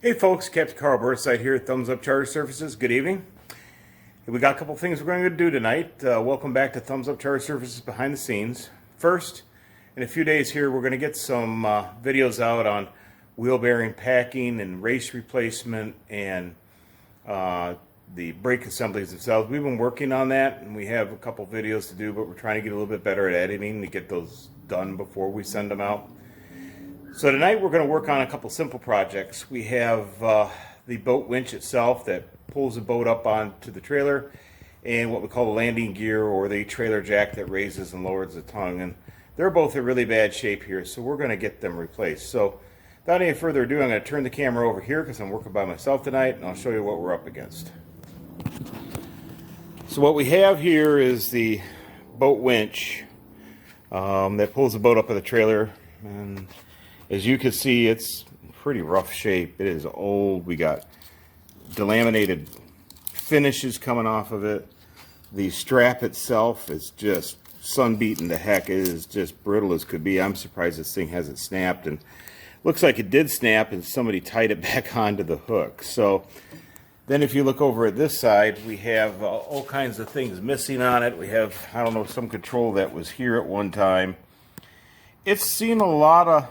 Hey folks, Capt. Karl Burnside here at Thumbs Up Charter Services. Good evening. We got a couple things we're going to do tonight. Welcome back to Thumbs Up Charter Services Behind the Scenes. First, in a few days here, we're going to get some videos out on wheel bearing packing and race replacement and the brake assemblies themselves. We've been working on that, and we have a couple videos to do, but we're trying to get a little bit better at editing to get those done before we send them out. So tonight we're going to work on a couple simple projects. We have the boat winch itself that pulls the boat up onto the trailer, and what we call the landing gear, or the trailer jack that raises and lowers the tongue. And they're both in really bad shape here, so we're going to get them replaced. So without any further ado, I'm going to turn the camera over here because I'm working by myself tonight, and I'll show you what we're up against. So what we have here is the boat winch that pulls the boat up of the trailer, and as you can see, it's pretty rough shape. It is old. We got delaminated finishes coming off of it. The strap itself is just sun-beaten to heck. It is just brittle as could be. I'm surprised this thing hasn't snapped, and looks like it did snap and somebody tied it back onto the hook. So then if you look over at this side, we have all kinds of things missing on it. We have, I don't know, some control that was here at one time. It's seen a lot of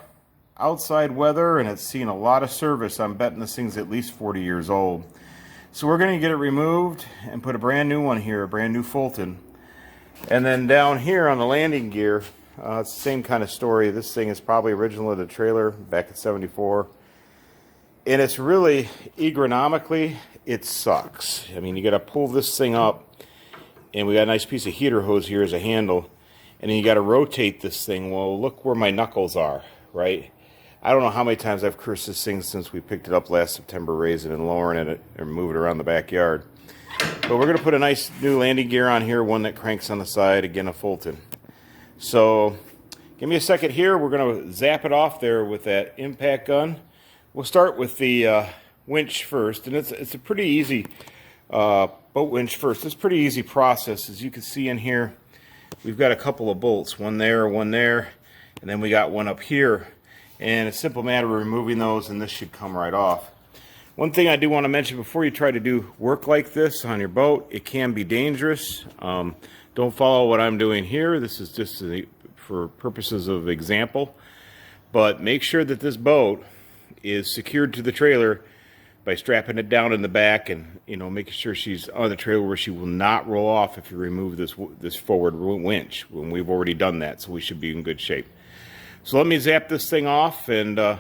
outside weather, and it's seen a lot of service. I'm betting this thing's at least 40 years old. So we're going to get it removed and put a brand new one here, a brand new Fulton. And then down here on the landing gear, it's the same kind of story. This thing is probably original to the trailer back in '74. And it's really, ergonomically, it sucks. I mean, you got to pull this thing up, and we got a nice piece of heater hose here as a handle, and then you got to rotate this thing. Well, look where my knuckles are, right? I don't know how many times I've cursed this thing since we picked it up last September, raising and lowering it and moving it around the backyard. But we're going to put a nice new landing gear on here, one that cranks on the side, again a Fulton. So give me a second here. We're going to zap it off there with that impact gun. We'll start with the winch first, and it's a pretty easy boat winch first. It's a pretty easy process. As you can see in here, we've got a couple of bolts, one there, and then we got one up here. And it's a simple matter of removing those, and this should come right off. One thing I do want to mention before you try to do work like this on your boat, it can be dangerous. Don't follow what I'm doing here. This is just for purposes of example. But make sure that this boat is secured to the trailer by strapping it down in the back, and making sure she's on the trailer where she will not roll off if you remove this forward winch. When we've already done that, so we should be in good shape. So let me zap this thing off, and I'll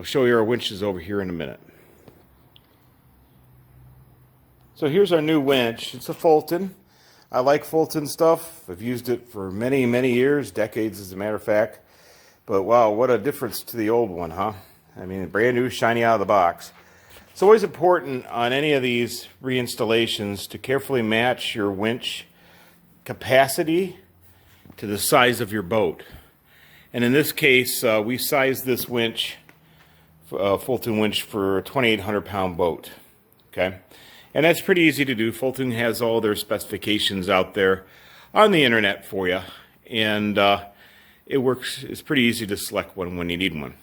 show you our winches over here in a minute. So here's our new winch. It's a Fulton. I like Fulton stuff. I've used it for many, many years, decades as a matter of fact. But wow, what a difference to the old one, huh? I mean, brand new, shiny out of the box. It's always important on any of these reinstallations to carefully match your winch capacity to the size of your boat. And in this case, we sized this winch, Fulton winch, for a 2,800 pound boat. Okay, and that's pretty easy to do. Fulton has all their specifications out there on the internet for you, and it works. It's pretty easy to select one when you need one.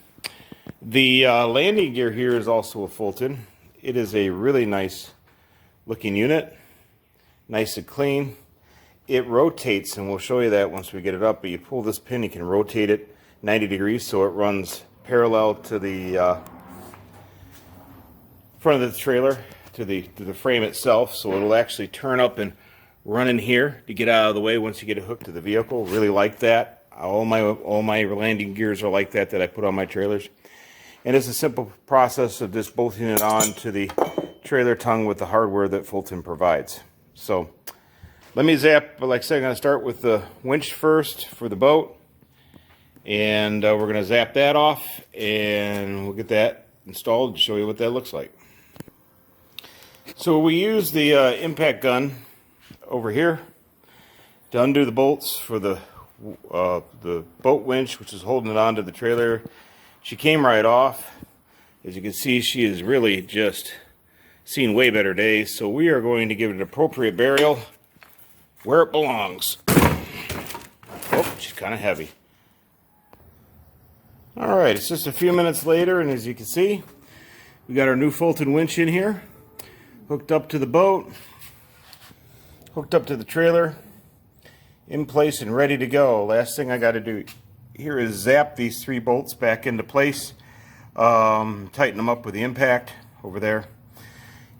The landing gear here is also a Fulton. It is a really nice looking unit, nice and clean. It rotates, and we'll show you that once we get it up, but you pull this pin, you can rotate it 90 degrees so it runs parallel to the front of the trailer, to the frame itself, so it'll actually turn up and run in here to get out of the way once you get it hooked to the vehicle. Really like that. All my landing gears are like that I put on my trailers. And it's a simple process of just bolting it on to the trailer tongue with the hardware that Fulton provides. So let me zap, like I said, I'm going to start with the winch first for the boat. And we're going to zap that off, and we'll get that installed and show you what that looks like. So we use the impact gun over here to undo the bolts for the boat winch, which is holding it onto the trailer. She came right off. As you can see, she is really just seen way better days. So we are going to give it an appropriate burial where it belongs. Oh, she's kind of heavy. All right, it's just a few minutes later, and as you can see, We got our new Fulton winch in here, hooked up to the boat, hooked up to the trailer, in place and ready to go. Last thing I got to do here is zap these 3 bolts back into place, tighten them up with the impact over there.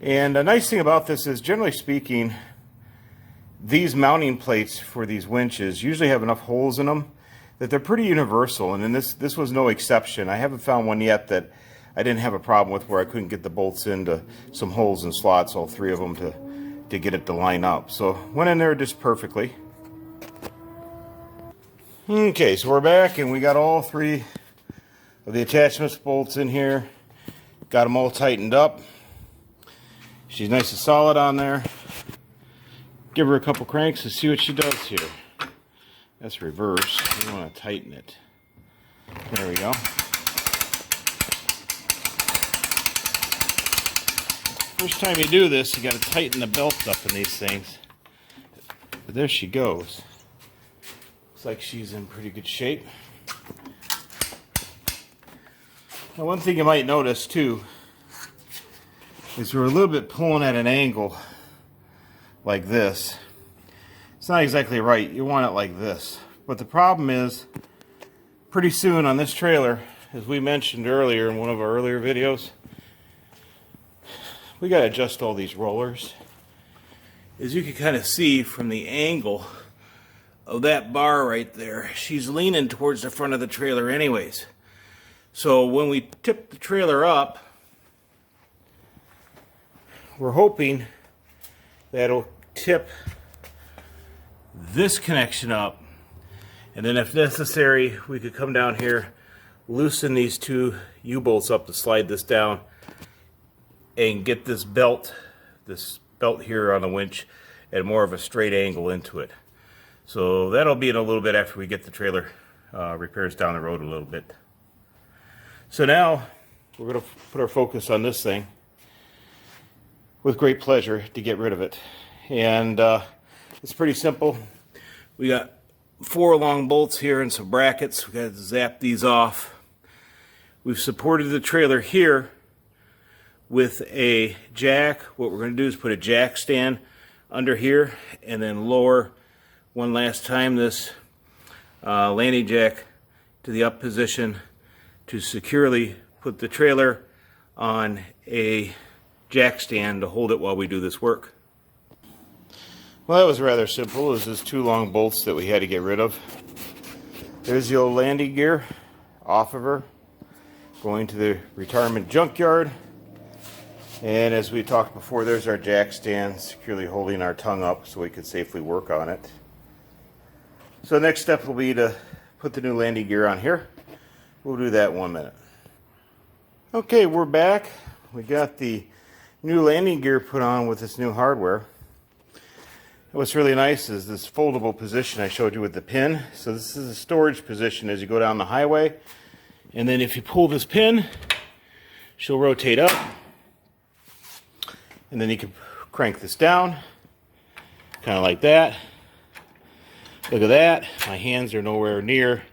And a nice thing about this is, generally speaking, these mounting plates for these winches usually have enough holes in them that they're pretty universal, and this was no exception. I haven't found one yet that I didn't have a problem with where I couldn't get the bolts into some holes and slots, all 3 of them, to get it to line up. So went in there just perfectly. Okay, so we're back and we got all 3 of the attachments bolts in here. Got them all tightened up. She's nice and solid on there. Give her a couple cranks and see what she does here. That's reversed. We want to tighten it. There we go. First time you do this, you got to tighten the belt up in these things. But there she goes. Looks like she's in pretty good shape. Now, one thing you might notice too is we're a little bit pulling at an angle like this. It's not exactly right. You want it like this. But the problem is, pretty soon on this trailer, as we mentioned earlier in one of our earlier videos, we got to adjust all these rollers. As you can kind of see from the angle of that bar right there, she's leaning towards the front of the trailer anyways. So when we tip the trailer up, we're hoping that it'll tip this connection up, and then if necessary we could come down here, loosen these 2 U-bolts up to slide this down and get this belt here on the winch at more of a straight angle into it. So that'll be in a little bit after we get the trailer repairs down the road a little bit. So now we're going to put our focus on this thing with great pleasure to get rid of it. And it's pretty simple. We got 4 long bolts here and some brackets. We got to zap these off. We've supported the trailer here with a jack. What we're going to do is put a jack stand under here and then lower one last time this landing jack to the up position to securely put the trailer on a jack stand to hold it while we do this work. Well, that was rather simple. It was just 2 long bolts that we had to get rid of. There's the old landing gear off of her, going to the retirement junkyard. And as we talked before, there's our jack stand securely holding our tongue up so we could safely work on it. So the next step will be to put the new landing gear on here. We'll do that in 1 minute. Okay, we're back. We got the new landing gear put on with this new hardware. What's really nice is this foldable position I showed you with the pin. So this is a storage position as you go down the highway. And then if you pull this pin, she'll rotate up. And then you can crank this down, kind of like that. Look at that. My hands are nowhere near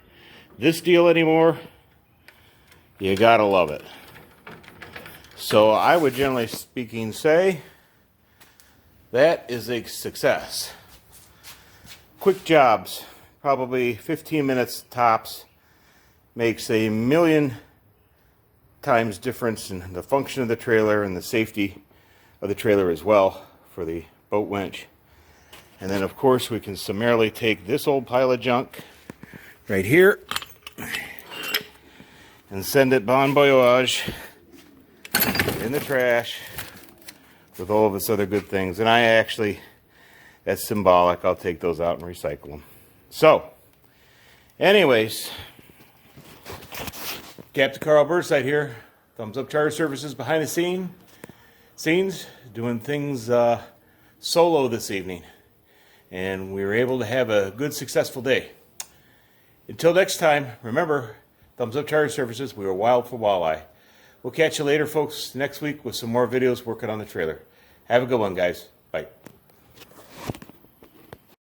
this deal anymore. You gotta love it. So I would generally speaking say that is a success. Quick jobs, probably 15 minutes tops, makes a million times difference in the function of the trailer and the safety of the trailer as well for the boat winch. And then of course we can summarily take this old pile of junk right here and send it bon voyage in the trash with all of its other good things. And I actually, that's symbolic, I'll take those out and recycle them. So anyways, Capt. Karl Burnside here, Thumbs Up Charter Services behind the scenes, doing things solo this evening. And we were able to have a good, successful day. Until next time, remember, Thumbs Up Charter Services, we are wild for walleye. We'll catch you later, folks, next week with some more videos working on the trailer. Have a good one, guys. Bye.